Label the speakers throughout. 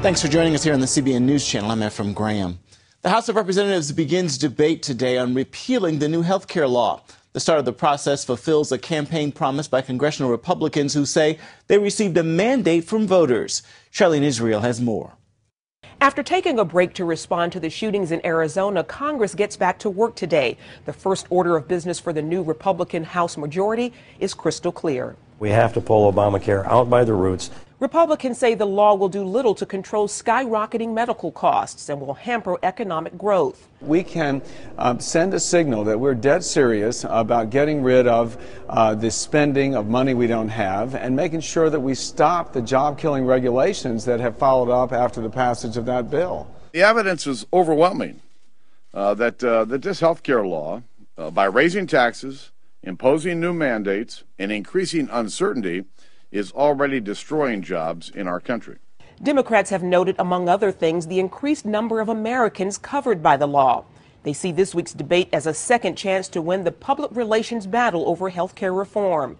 Speaker 1: Thanks for joining us here on the CBN News Channel. I'm Ephraim Graham. The House of Representatives begins debate today on repealing the new health care law. The start of the process fulfills a campaign promise by congressional Republicans who say they received a mandate from voters. Stahl Israel has more.
Speaker 2: After taking a break to respond to the shootings in Arizona, Congress gets back to work today. The first order of business for the new Republican House majority is crystal clear.
Speaker 3: We have to pull Obamacare out by the roots.
Speaker 2: Republicans say the law will do little to control skyrocketing medical costs and will hamper economic growth.
Speaker 4: We can send a signal that we're dead serious about getting rid of the spending of money we don't have and making sure that we stop the job-killing regulations that have followed up after the passage of that bill.
Speaker 5: The evidence is overwhelming that this health care law, by raising taxes, imposing new mandates, and increasing uncertainty, is already destroying jobs in our country.
Speaker 2: Democrats have noted, among other things, the increased number of Americans covered by the law. They see this week's debate as a second chance to win the public relations battle over health care reform.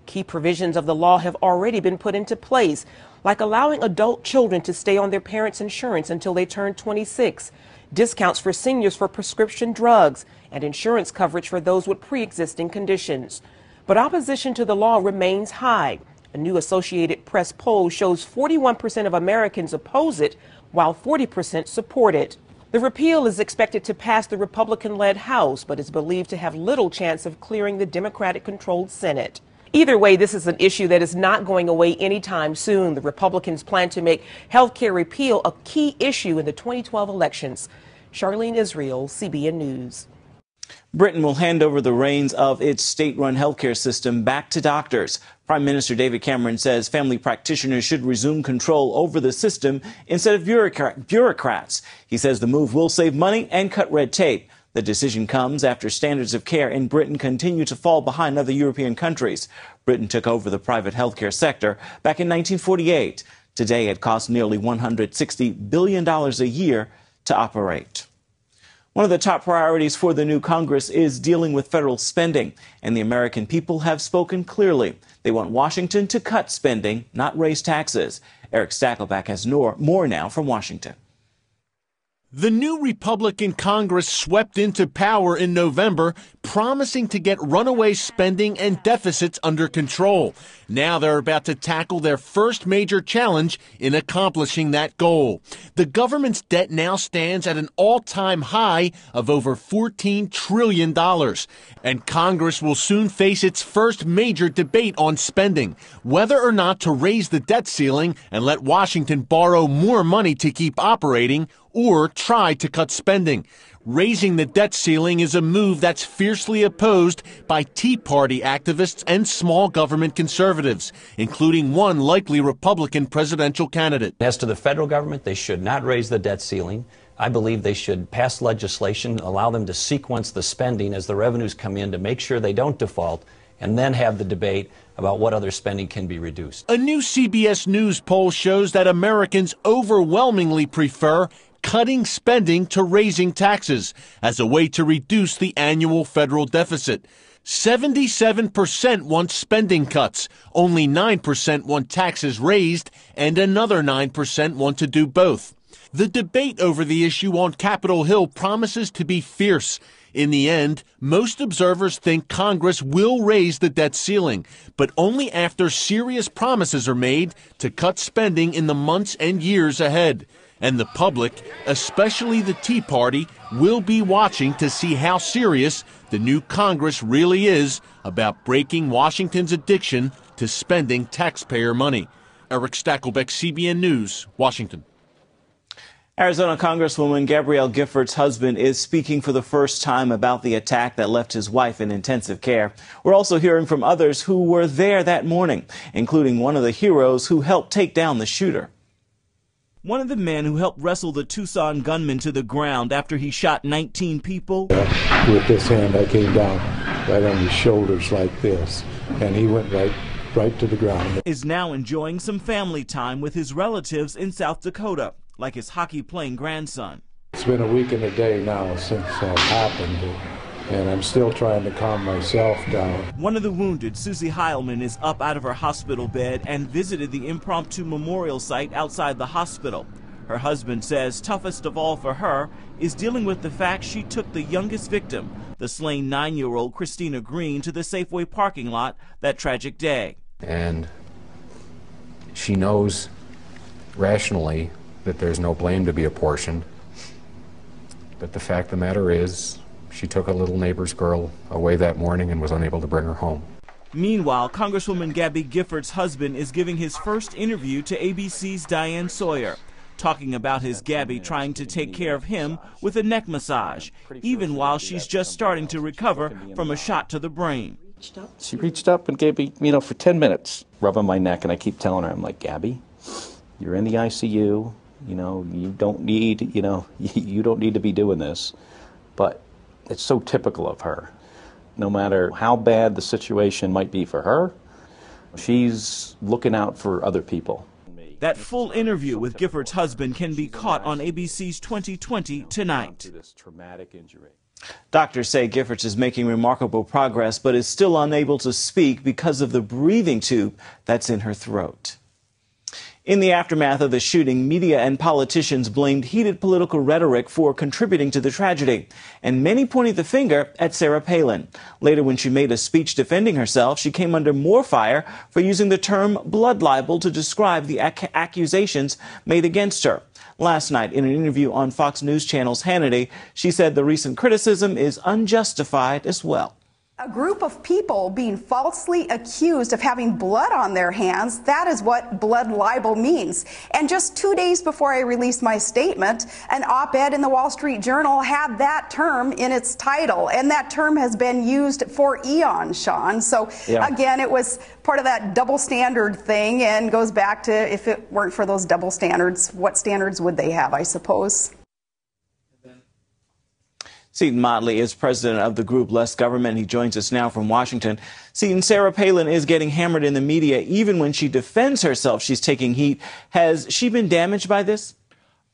Speaker 2: Key provisions of the law have already been put into place, like allowing adult children to stay on their parents' insurance until they turn 26, discounts for seniors for prescription drugs, and insurance coverage for those with pre-existing conditions. But opposition to the law remains high. A new Associated Press poll shows 41% of Americans oppose it, while 40% support it. The repeal is expected to pass the Republican-led House, but is believed to have little chance of clearing the Democratic-controlled Senate. Either way, this is an issue that is not going away anytime soon. The Republicans plan to make health care repeal a key issue in the 2012 elections. Stahl Israel, CBN News.
Speaker 1: Britain will hand over the reins of its state-run healthcare system back to doctors. Prime Minister David Cameron says family practitioners should resume control over the system instead of bureaucrats. He says the move will save money and cut red tape. The decision comes after standards of care in Britain continue to fall behind other European countries. Britain took over the private healthcare sector back in 1948. Today, it costs nearly $160 billion a year to operate. One of the top priorities for the new Congress is dealing with federal spending, and the American people have spoken clearly. They want Washington to cut spending, not raise taxes. Eric Stakelback has more now from Washington.
Speaker 6: The new Republican Congress swept into power in November, promising to get runaway spending and deficits under control. Now they're about to tackle their first major challenge in accomplishing that goal. The government's debt now stands at an all-time high of over $14 trillion. And Congress will soon face its first major debate on spending, whether or not to raise the debt ceiling and let Washington borrow more money to keep operating, or try to cut spending. Raising the debt ceiling is a move that's fiercely opposed by Tea Party activists and small government conservatives, including one likely Republican presidential candidate.
Speaker 3: As to the federal government, they should not raise the debt ceiling. I believe they should pass legislation, allow them to sequence the spending as the revenues come in to make sure they don't default, and then have the debate about what other spending can be reduced.
Speaker 6: A new CBS News poll shows that Americans overwhelmingly prefer cutting spending to raising taxes as a way to reduce the annual federal deficit. 77% want spending cuts, only 9% want taxes raised, and another 9% want to do both. The debate over the issue on Capitol Hill promises to be fierce. In the end, most observers think Congress will raise the debt ceiling, but only after serious promises are made to cut spending in the months and years ahead. And the public, especially the Tea Party, will be watching to see how serious the new Congress really is about breaking Washington's addiction to spending taxpayer money. Eric Stakelbeck, CBN News, Washington.
Speaker 1: Arizona Congresswoman Gabrielle Giffords' husband is speaking for the first time about the attack that left his wife in intensive care. We're also hearing from others who were there that morning, including one of the heroes who helped take down the shooter. One of the men who helped wrestle the Tucson gunman to the ground after he shot 19 people.
Speaker 7: With this hand, I came down right on his shoulders like this, and he went right to the ground.
Speaker 1: Is now enjoying some family time with his relatives in South Dakota, like his hockey-playing grandson.
Speaker 7: It's been a week and a day now since that happened, and I'm still trying to calm myself down.
Speaker 1: One of the wounded, Susie Heilman, is up out of her hospital bed and visited the impromptu memorial site outside the hospital. Her husband says toughest of all for her is dealing with the fact she took the youngest victim, the slain 9-year-old Christina Green, to the Safeway parking lot that tragic day.
Speaker 8: And she knows rationally that there's no blame to be apportioned. But the fact of the matter is, she took a little neighbor's girl away that morning and was unable to bring her home.
Speaker 1: Meanwhile, Congresswoman Gabby Giffords' husband is giving his first interview to ABC's Diane Sawyer, talking about his Gabby trying to take care of him with a neck massage, even while she's just starting to recover from a shot to the brain.
Speaker 9: She reached up and gave me, for 10 minutes, rubbing my neck, and I keep telling her, I'm like, Gabby, you're in the ICU, you don't need, you don't need to be doing this. But it's so typical of her. No matter how bad the situation might be for her, she's looking out for other people.
Speaker 1: That full interview with Giffords' husband can be caught on ABC's 2020 tonight. Doctors say Giffords is making remarkable progress, but is still unable to speak because of the breathing tube that's in her throat. In the aftermath of the shooting, media and politicians blamed heated political rhetoric for contributing to the tragedy, and many pointed the finger at Sarah Palin. Later, when she made a speech defending herself, she came under more fire for using the term blood libel to describe the accusations made against her. Last night, in an interview on Fox News Channel's Hannity, she said the recent criticism is unjustified as well.
Speaker 10: A group of people being falsely accused of having blood on their hands, that is what blood libel means. And just 2 days before I released my statement, an op-ed in the Wall Street Journal had that term in its title. And that term has been used for eons, Sean. So again, it was part of that double standard thing and goes back to, if it weren't for those double standards, what standards would they have, I suppose?
Speaker 1: Seton Motley is president of the group Less Government. He joins us now from Washington. Seton, Sarah Palin is getting hammered in the media. Even when she defends herself, she's taking heat. Has she been damaged by this?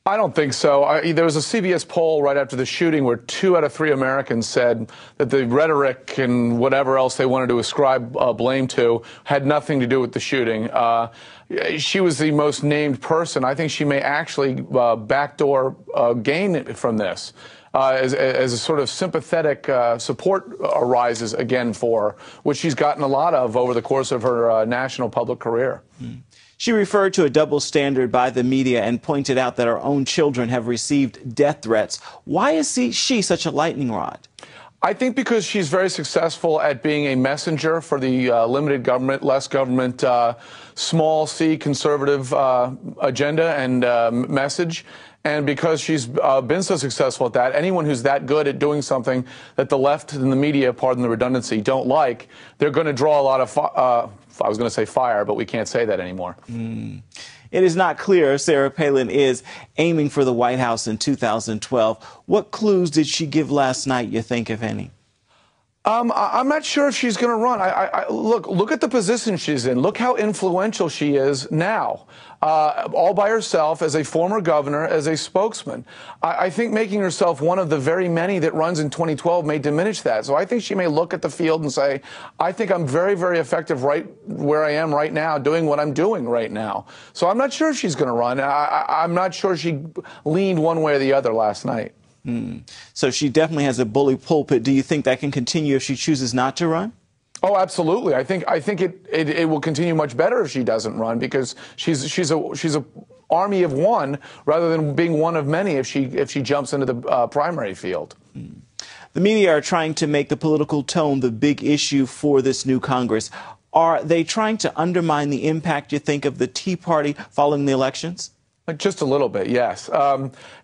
Speaker 11: I don't think so. There was a CBS poll right after the shooting where 2 out of 3 Americans said that the rhetoric and whatever else they wanted to ascribe blame to had nothing to do with the shooting. She was the most named person. I think she may actually backdoor gain from this. As a sort of sympathetic support arises again for her, which she's gotten a lot of over the course of her national public career.
Speaker 1: She referred to a double standard by the media and pointed out that her own children have received death threats. Why is she such a lightning rod?
Speaker 11: I think because she's very successful at being a messenger for the limited government, less government, small c conservative agenda and message. And because she's been so successful at that, anyone who's that good at doing something that the left and the media, pardon the redundancy, don't like, they're going to draw a lot of, I was going to say fire, but we can't say that anymore.
Speaker 1: It is not clear if Sarah Palin is aiming for the White House in 2012. What clues did she give last night, you think, if any?
Speaker 11: I'm not sure if she's going to run. Look at the position she's in. Look how influential she is now, all by herself as a former governor, as a spokesman. I think making herself one of the very many that runs in 2012 may diminish that. So I think she may look at the field and say, I think I'm very, very effective right where I am right now, doing what I'm doing right now. So I'm not sure if she's going to run. I'm not sure she leaned one way or the other last night.
Speaker 1: So she definitely has a bully pulpit. Do you think that can continue if she chooses not to run?
Speaker 11: Oh, absolutely. I think it will continue much better if she doesn't run, because she's a army of one rather than being one of many if she jumps into the primary field.
Speaker 1: The media are trying to make the political tone the big issue for this new Congress. Are they trying to undermine the impact, you think, of the Tea Party following the elections?
Speaker 11: Just a little bit, yes.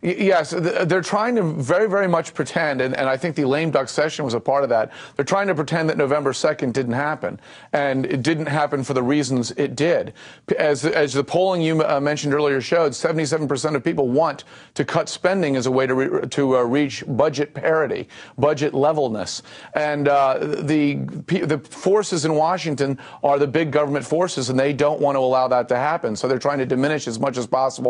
Speaker 11: Yes, they're trying to very, very much pretend, and I think the lame duck session was a part of that. They're trying to pretend that November 2nd didn't happen, and it didn't happen for the reasons it did. As the polling you mentioned earlier showed, 77% of people want to cut spending as a way to reach budget parity, budget levelness. And the forces in Washington are the big government forces, and they don't want to allow that to happen. So they're trying to diminish as much as possible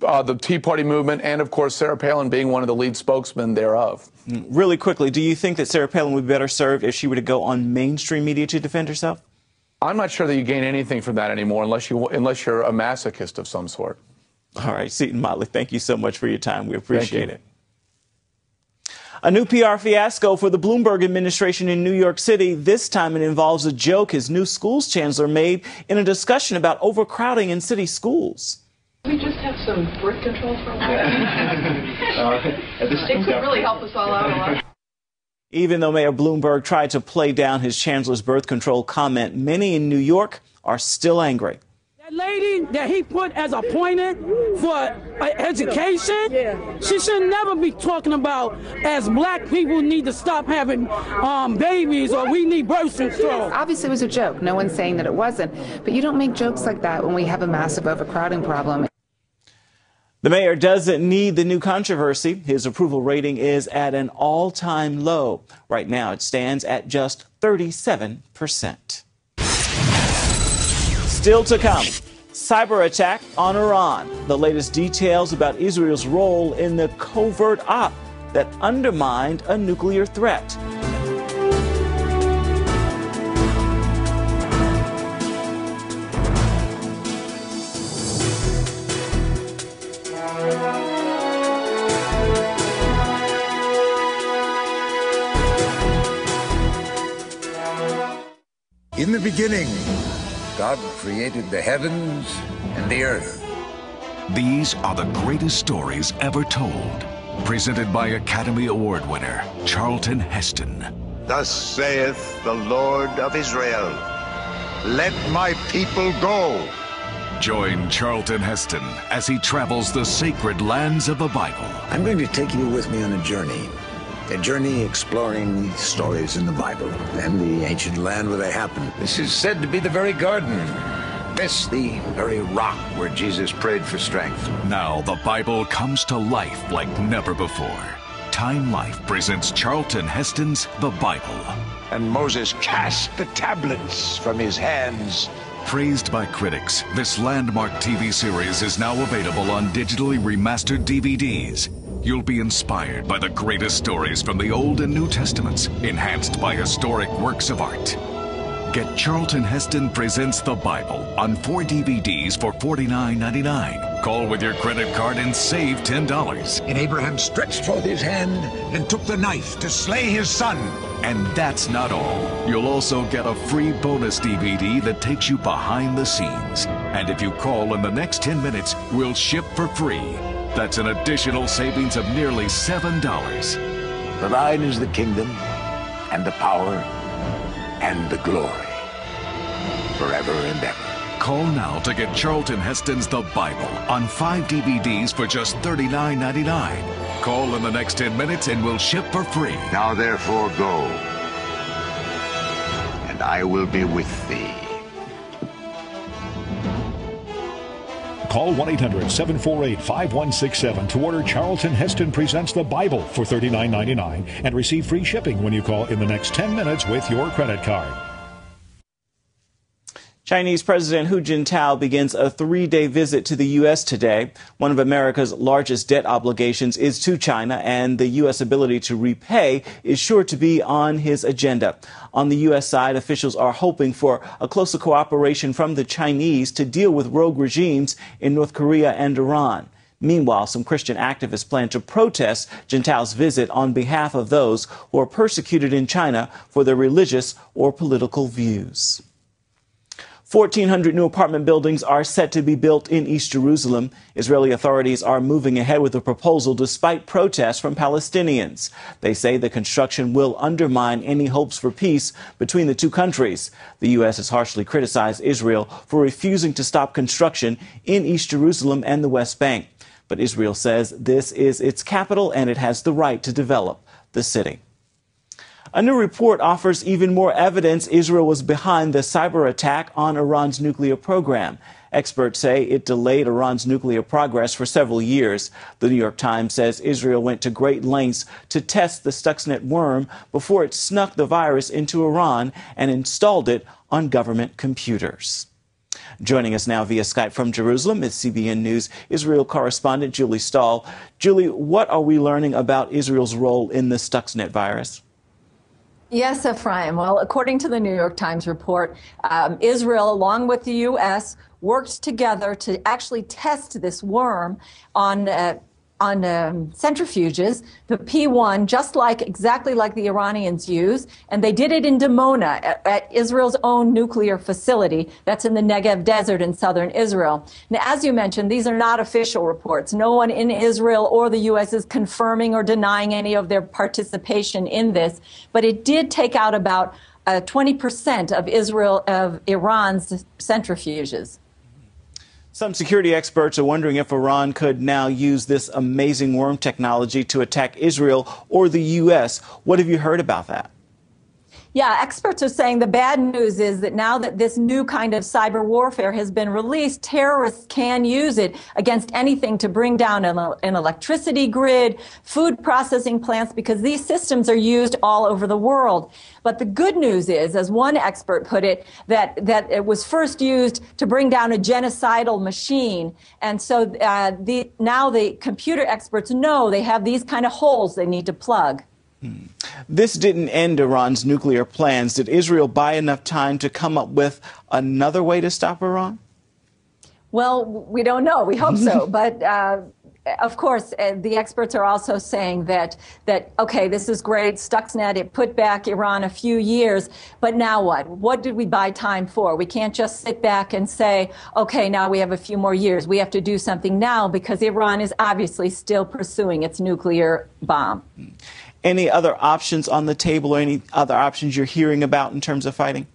Speaker 11: the Tea Party movement, and of course Sarah Palin being one of the lead spokesmen thereof.
Speaker 1: Really quickly, do you think that Sarah Palin would be better served if she were to go on mainstream media to defend herself?
Speaker 11: I'm not sure that you gain anything from that anymore unless you're a masochist of some sort.
Speaker 1: All right, Seton Motley, thank you so much for your time. We appreciate it. A new PR fiasco for the Bloomberg administration in New York City. This time it involves a joke his new schools chancellor made in a discussion about overcrowding in city schools.
Speaker 12: We just have some birth control for a while. It could really help us all out a lot.
Speaker 1: Even though Mayor Bloomberg tried to play down his chancellor's birth control comment, many in New York are still angry.
Speaker 13: That lady that he put as appointed for education, she should never be talking about as black people need to stop having babies or we need birth control.
Speaker 14: Obviously it was a joke. No one's saying that it wasn't. But you don't make jokes like that when we have a massive overcrowding problem.
Speaker 1: The mayor doesn't need the new controversy. His approval rating is at an all-time low. Right now it stands at just 37%. Still to come, cyber attack on Iran. The latest details about Israel's role in the covert op that undermined a nuclear threat.
Speaker 15: In the beginning, God created the heavens and the earth.
Speaker 16: These are the greatest stories ever told. Presented by Academy Award winner Charlton Heston.
Speaker 15: Thus saith the Lord of Israel, let my people go.
Speaker 16: Join Charlton Heston as he travels the sacred lands of the Bible.
Speaker 15: I'm going to take you with me on a journey exploring the stories in the Bible and the ancient land where they happened. This is said to be the very garden. This, the very rock where Jesus prayed for strength.
Speaker 16: Now the Bible comes to life like never before. Time Life presents Charlton Heston's The Bible.
Speaker 15: And Moses cast the tablets from his hands.
Speaker 16: Praised by critics, this landmark TV series is now available on digitally remastered DVDs. You'll be inspired by the greatest stories from the Old and New Testaments, enhanced by historic works of art. Get Charlton Heston Presents the Bible on 4 DVDs for $49.99. Call with your credit card and save $10.
Speaker 15: And Abraham stretched forth his hand and took the knife to slay his son.
Speaker 16: And that's not all. You'll also get a free bonus DVD that takes you behind the scenes. And if you call in the next 10 minutes, we'll ship for free. That's an additional savings of nearly $7.
Speaker 15: For thine is the kingdom, and the power, and the glory, forever and ever.
Speaker 16: Call now to get Charlton Heston's The Bible on 5 DVDs for just $39.99. Call in the next 10 minutes and we'll ship for free.
Speaker 15: Now therefore go, and I will be with thee.
Speaker 17: Call 1-800-748-5167 to order Charlton Heston Presents the Bible for $39.99 and receive free shipping when you call in the next 10 minutes with your credit card.
Speaker 1: Chinese President Hu Jintao begins a 3-day visit to the U.S. today. One of America's largest debt obligations is to China, and the U.S. ability to repay is sure to be on his agenda. On the U.S. side, officials are hoping for a closer cooperation from the Chinese to deal with rogue regimes in North Korea and Iran. Meanwhile, some Christian activists plan to protest Jintao's visit on behalf of those who are persecuted in China for their religious or political views. 1,400 new apartment buildings are set to be built in East Jerusalem. Israeli authorities are moving ahead with the proposal despite protests from Palestinians. They say the construction will undermine any hopes for peace between the two countries. The U.S. has harshly criticized Israel for refusing to stop construction in East Jerusalem and the West Bank. But Israel says this is its capital and it has the right to develop the city. A new report offers even more evidence Israel was behind the cyber attack on Iran's nuclear program. Experts say it delayed Iran's nuclear progress for several years. The New York Times says Israel went to great lengths to test the Stuxnet worm before it snuck the virus into Iran and installed it on government computers. Joining us now via Skype from Jerusalem is CBN News Israel correspondent Julie Stahl. Julie, what are we learning about Israel's role in the Stuxnet virus?
Speaker 18: Yes, Ephraim. Well, according to the New York Times report, Israel, along with the U.S., worked together to actually test this worm on centrifuges, the P1, exactly like the Iranians use, and they did it in Dimona at Israel's own nuclear facility that's in the Negev Desert in southern Israel. Now, as you mentioned, these are not official reports. No one in Israel or the U.S. is confirming or denying any of their participation in this, but it did take out about 20% of Iran's centrifuges.
Speaker 1: Some security experts are wondering if Iran could now use this amazing worm technology to attack Israel or the U.S. What have you heard about that?
Speaker 18: Yeah, experts are saying the bad news is that now that this new kind of cyber warfare has been released, terrorists can use it against anything to bring down an electricity grid, food processing plants, because these systems are used all over the world. But the good news is, as one expert put it, that it was first used to bring down a genocidal machine. And so now the computer experts know they have these kind of holes they need to plug.
Speaker 1: This didn't end Iran's nuclear plans. Did Israel buy enough time to come up with another way to stop Iran?
Speaker 18: Well, we don't know. We hope so. But of course, the experts are also saying that okay, this is great. Stuxnet, it put back Iran a few years. But now what? What did we buy time for? We can't just sit back and say, okay, now we have a few more years. We have to do something now because Iran is obviously still pursuing its nuclear bomb.
Speaker 1: Any other options on the table or any other options you're hearing about in terms of fighting?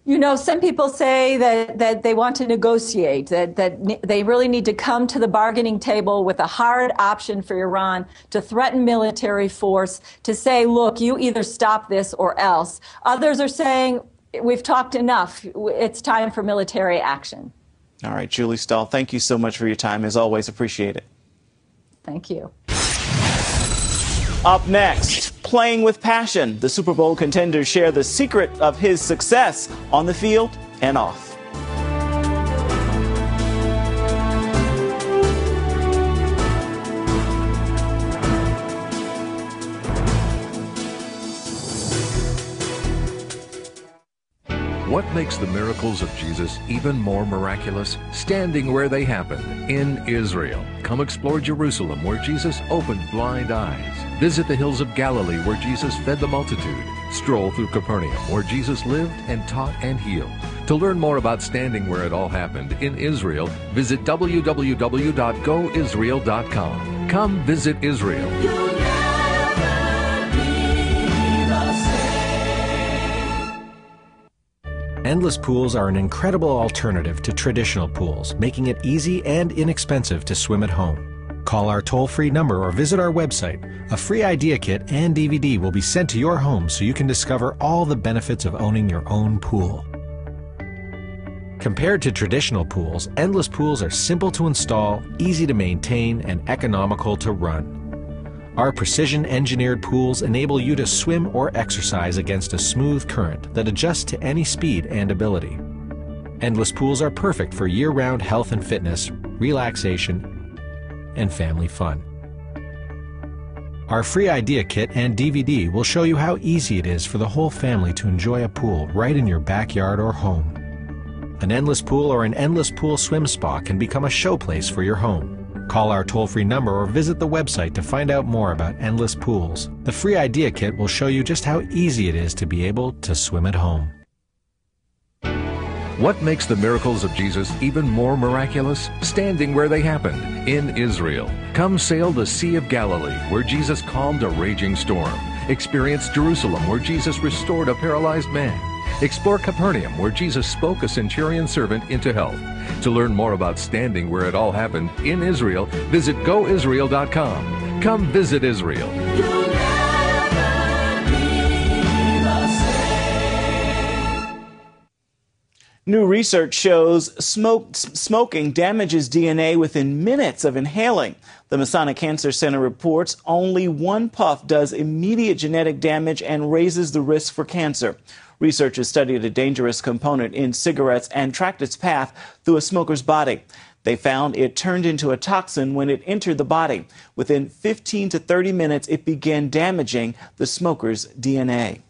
Speaker 18: You know, some people say that they want to negotiate, that they really need to come to the bargaining table with a hard option for Iran to threaten military force, to say, look, you either stop this or else. Others are saying, we've talked enough. It's time for military action.
Speaker 1: All right, Julie Stahl, thank you so much for your time. As always, appreciate it.
Speaker 18: Thank you.
Speaker 1: Up next, playing with passion. The Super Bowl contenders share the secret of his success on the field and off.
Speaker 19: What makes the miracles of Jesus even more miraculous? Standing where they happened, in Israel. Come explore Jerusalem, where Jesus opened blind eyes. Visit the hills of Galilee, where Jesus fed the multitude. Stroll through Capernaum, where Jesus lived and taught and healed. To learn more about standing where it all happened in Israel, visit www.goisrael.com. Come visit Israel.
Speaker 20: Endless pools are an incredible alternative to traditional pools, making it easy and inexpensive to swim at home. Call our toll-free number or visit our website. A free idea kit and DVD will be sent to your home so you can discover all the benefits of owning your own pool. Compared to traditional pools, endless pools are simple to install, easy to maintain, and economical to run. Our precision-engineered pools enable you to swim or exercise against a smooth current that adjusts to any speed and ability. Endless pools are perfect for year-round health and fitness, relaxation, and family fun. Our free idea kit and DVD will show you how easy it is for the whole family to enjoy a pool right in your backyard or home. An endless pool or an endless pool swim spa can become a showplace for your home. Call our toll-free number or visit the website to find out more about endless pools. The free idea kit will show you just how easy it is to be able to swim at home.
Speaker 19: What makes the miracles of Jesus even more miraculous? Standing where they happened, in Israel. Come sail the Sea of Galilee, where Jesus calmed a raging storm. Experience Jerusalem, where Jesus restored a paralyzed man. Explore Capernaum, where Jesus spoke a centurion servant into health. To learn more about standing where it all happened in Israel, visit goisrael.com. Come visit Israel.
Speaker 1: New research shows smoking damages DNA within minutes of inhaling. The Masonic Cancer Center reports only one puff does immediate genetic damage and raises the risk for cancer. Researchers studied a dangerous component in cigarettes and tracked its path through a smoker's body. They found it turned into a toxin when it entered the body. Within 15 to 30 minutes, it began damaging the smoker's DNA.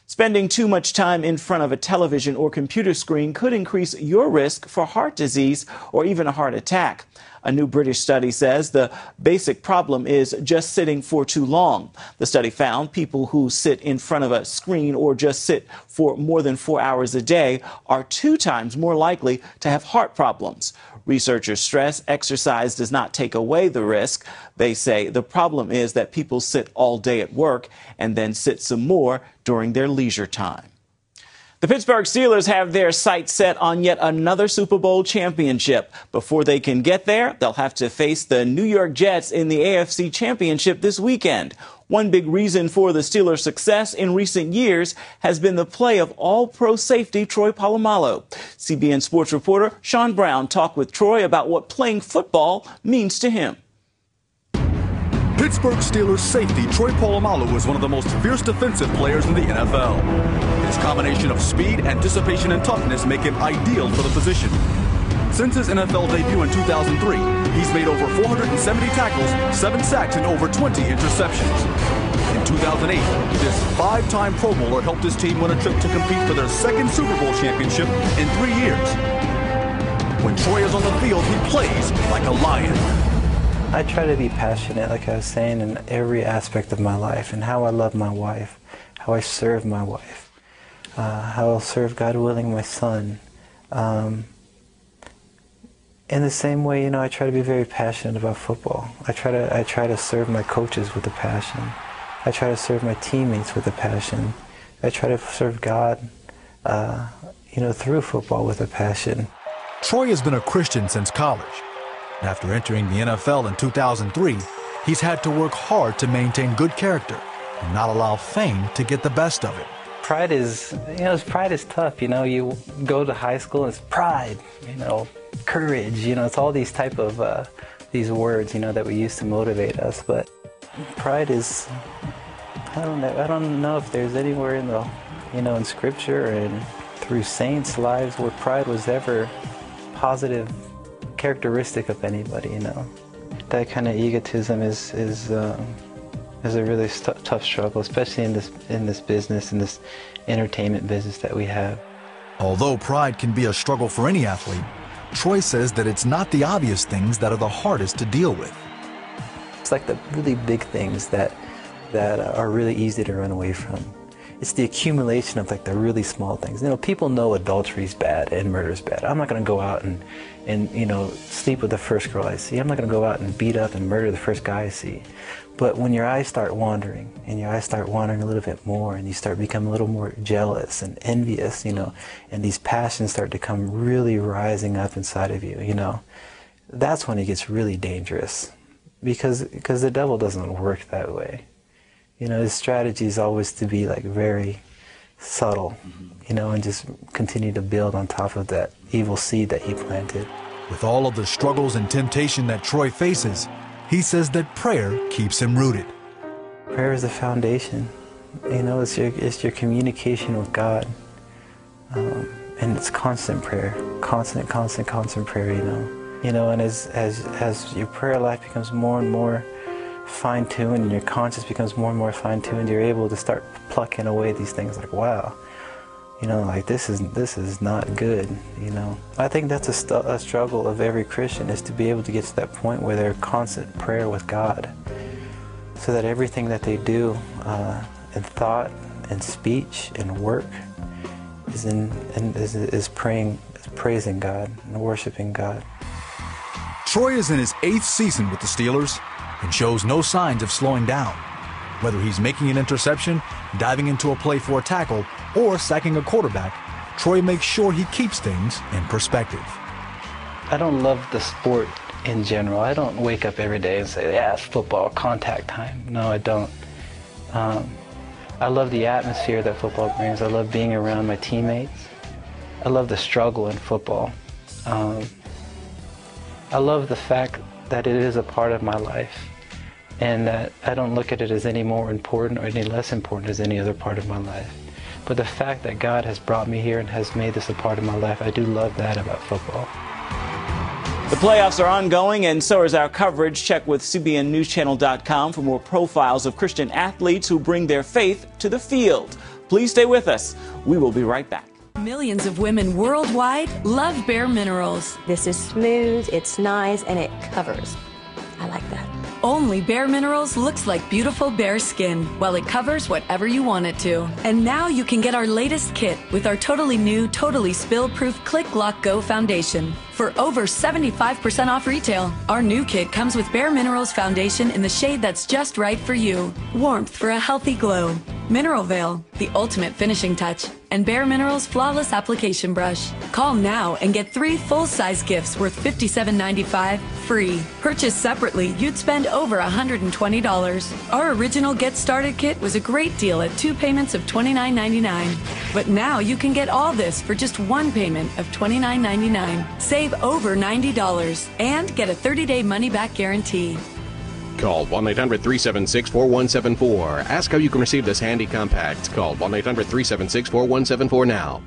Speaker 1: Spending too much time in front of a television or computer screen could increase your risk for heart disease or even a heart attack. A new British study says the basic problem is just sitting for too long. The study found people who sit in front of a screen or just sit for more than 4 hours a day are 2 times more likely to have heart problems. Researchers stress exercise does not take away the risk. They say the problem is that people sit all day at work and then sit some more during their leisure time. The Pittsburgh Steelers have their sights set on yet another Super Bowl championship. Before they can get there, they'll have to face the New York Jets in the AFC Championship this weekend. One big reason for the Steelers' success in recent years has been the play of all-pro safety Troy Polamalu. CBN Sports reporter Sean Brown talked with Troy about what playing football means to him.
Speaker 21: Pittsburgh Steelers safety Troy Polamalu is one of the most fierce defensive players in the NFL. His combination of speed, anticipation, and toughness make him ideal for the position. Since his NFL debut in 2003, he's made over 470 tackles, 7 sacks, and over 20 interceptions. In 2008, this 5-time Pro Bowler helped his team win a trip to compete for their 2nd Super Bowl championship in 3 years. When Troy is on the field, he plays like a lion.
Speaker 22: I try to be passionate, like I was saying, in every aspect of my life, and how I love my wife, how I serve my wife, how I'll serve, God willing, my son. In the same way, you know, I try to be very passionate about football. I try to serve my coaches with a passion. I try to serve my teammates with a passion. I try to serve God, you know, through football with a passion.
Speaker 21: Troy has been a Christian since college. After entering the NFL in 2003, he's had to work hard to maintain good character and not allow fame to get the best of him.
Speaker 22: Pride is, you know, pride is tough. You know, you go to high school and it's pride, you know, courage, you know, it's all these type of, these words, you know, that we use to motivate us. But pride is, I don't know if there's anywhere in the, you know, in scripture and through saints' lives where pride was ever positive characteristic of anybody, you know. That kind of egotism is a really tough struggle, especially in this business, in this entertainment business that we have.
Speaker 21: Although pride can be a struggle for any athlete, Troy says that it's not the obvious things that are the hardest to deal with.
Speaker 22: It's like the really big things that are really easy to run away from. It's the accumulation of like the really small things. You know, people know adultery is bad and murder is bad. I'm not going to go out and you know, sleep with the first girl I see. I'm not going to go out and beat up and murder the first guy I see. But when your eyes start wandering, and your eyes start wandering a little bit more, and you start becoming a little more jealous and envious, you know, and these passions start to come really rising up inside of you, you know, that's when it gets really dangerous. Because the devil doesn't work that way. You know, his strategy is always to be like very subtle, you know, and just continue to build on top of that evil seed that he planted.
Speaker 21: With all of the struggles and temptation that Troy faces, he says that prayer keeps him rooted.
Speaker 22: Prayer is the foundation. You know, it's your communication with God. And it's constant prayer, constant prayer, you know. You know, and as your prayer life becomes more and more fine-tuned and your conscience becomes more and more fine-tuned, you're able to start plucking away these things like, wow, you know, like this is not good, you know. I think that's a struggle of every Christian, is to be able to get to that point where they're constant prayer with God, so that everything that they do in thought and speech and work is praising God and worshiping God.
Speaker 21: Troy is in his 8th season with the Steelers and shows no signs of slowing down. Whether he's making an interception, diving into a play for a tackle, or sacking a quarterback, Troy makes sure he keeps things in perspective.
Speaker 22: I don't love the sport in general. I don't wake up every day and say, yeah, it's football, contact time. No, I don't. I love the atmosphere that football brings. I love being around my teammates. I love the struggle in football. I love the fact that it is a part of my life, and that I don't look at it as any more important or any less important as any other part of my life. But the fact that God has brought me here and has made this a part of my life, I do love that about football.
Speaker 1: The playoffs are ongoing, and so is our coverage. Check with CBNNewsChannel.com for more profiles of Christian athletes who bring their faith to the field. Please stay with us. We will be right back.
Speaker 4: Millions of women worldwide love Bare Minerals.
Speaker 5: This is smooth, it's nice, and it covers. I like that.
Speaker 4: Only Bare Minerals looks like beautiful bare skin, while it covers whatever you want it to. And now you can get our latest kit with our totally new, totally spill-proof Click Lock Go foundation. For over 75% off retail, our new kit comes with Bare Minerals foundation in the shade that's just right for you. Warmth for a healthy glow. Mineral Veil, the ultimate finishing touch. And Bare Minerals Flawless Application Brush. Call now and get 3 full-size gifts worth $57.95 free. Purchased separately, you'd spend over $120. Our original Get Started kit was a great deal at 2 payments of $29.99. But now you can get all this for just 1 payment of $29.99. Save over $90 and get a 30-day money-back guarantee.
Speaker 23: Call 1-800-376-4174. Ask how you can receive this handy compact. Call 1-800-376-4174 now.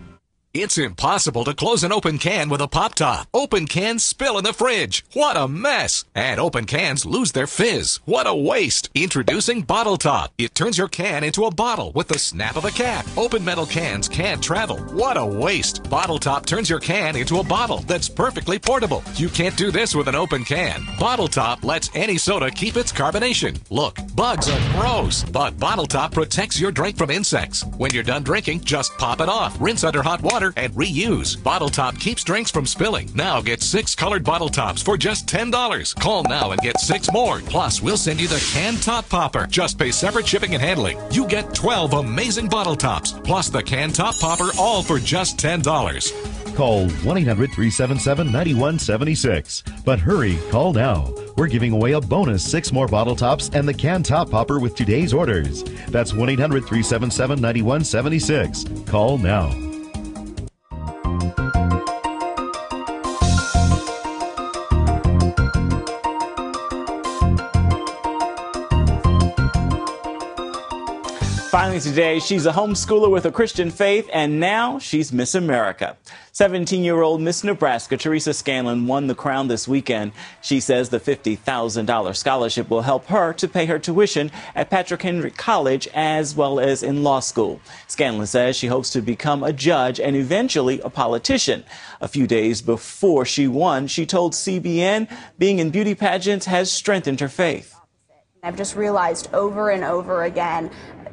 Speaker 24: It's impossible to close an open can with a pop top. Open cans spill in the fridge. What a mess. And open cans lose their fizz. What a waste. Introducing Bottle Top. It turns your can into a bottle with the snap of a cap. Open metal cans can't travel. What a waste. Bottle Top turns your can into a bottle that's perfectly portable. You can't do this with an open can. Bottle Top lets any soda keep its carbonation. Look, bugs are gross, but Bottle Top protects your drink from insects. When you're done drinking, just pop it off. Rinse under hot water and reuse. Bottle Top keeps drinks from spilling. Now get 6 colored bottle tops for just $10. Call now and get 6 more. Plus, we'll send you the can top popper. Just pay separate shipping and handling. You get 12 amazing bottle tops, plus the can top popper, all for just $10.
Speaker 25: Call 1-800-377-9176. But hurry, call now. We're giving away a bonus 6 more bottle tops and the can top popper with today's orders. That's 1-800-377-9176. Call now.
Speaker 1: Finally today, she's a homeschooler with a Christian faith, and now she's Miss America. 17-year-old Miss Nebraska, Teresa Scanlon, won the crown this weekend. She says the $50,000 scholarship will help her to pay her tuition at Patrick Henry College as well as in law school. Scanlon says she hopes to become a judge and eventually a politician. A few days before she won, she told CBN being in beauty pageants has strengthened her faith.
Speaker 26: I've just realized over and over again,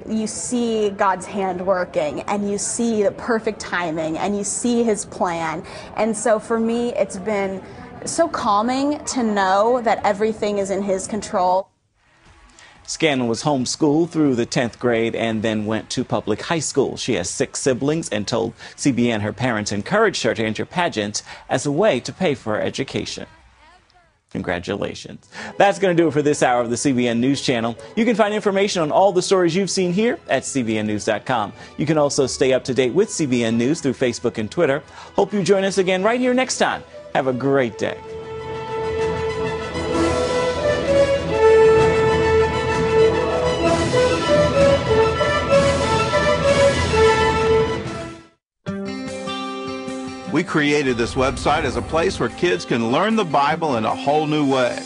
Speaker 26: you see God's hand working, and you see the perfect timing, and you see his plan. And so for me, it's been so calming to know that everything is in his control.
Speaker 1: Scanlon was homeschooled through the 10th grade and then went to public high school. She has 6 siblings and told CBN her parents encouraged her to enter pageants as a way to pay for her education. Congratulations. That's going to do it for this hour of the CBN News Channel. You can find information on all the stories you've seen here at cbnnews.com. You can also stay up to date with CBN News through Facebook and Twitter. Hope you join us again right here next time. Have a great day.
Speaker 27: We created this website as a place where kids can learn the Bible in a whole new way.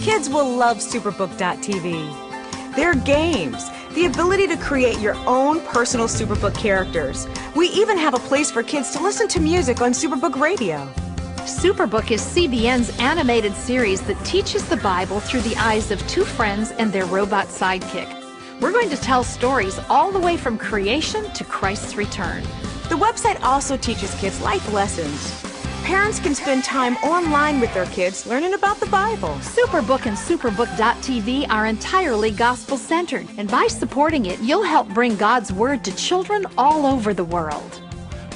Speaker 28: Kids will love Superbook.tv. Their games, the ability to create your own personal Superbook characters. We even have a place for kids to listen to music on Superbook Radio.
Speaker 29: Superbook is CBN's animated series that teaches the Bible through the eyes of 2 friends and their robot sidekick. We're going to tell stories all the way from creation to Christ's return.
Speaker 28: The website also teaches kids life lessons. Parents can spend time online with their kids learning about the Bible.
Speaker 29: Superbook and Superbook.tv are entirely gospel-centered, and by supporting it, you'll help bring God's Word to children all over the world.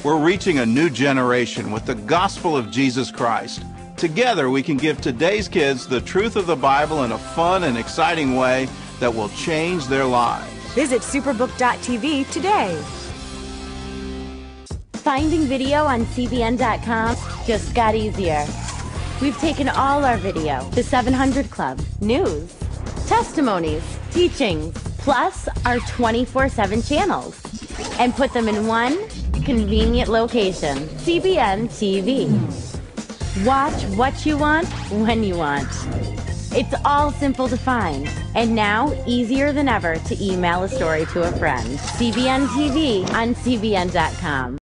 Speaker 27: We're reaching a new generation with the gospel of Jesus Christ. Together, we can give today's kids the truth of the Bible in a fun and exciting way that will change their lives.
Speaker 28: Visit Superbook.tv today.
Speaker 30: Finding video on CBN.com just got easier. We've taken all our video, the 700 Club, news, testimonies, teachings, plus our 24/7 channels, and put them in one convenient location, CBN TV. Watch what you want, when you want. It's all simple to find. And now, easier than ever to email a story to a friend. CBN TV on CBN.com.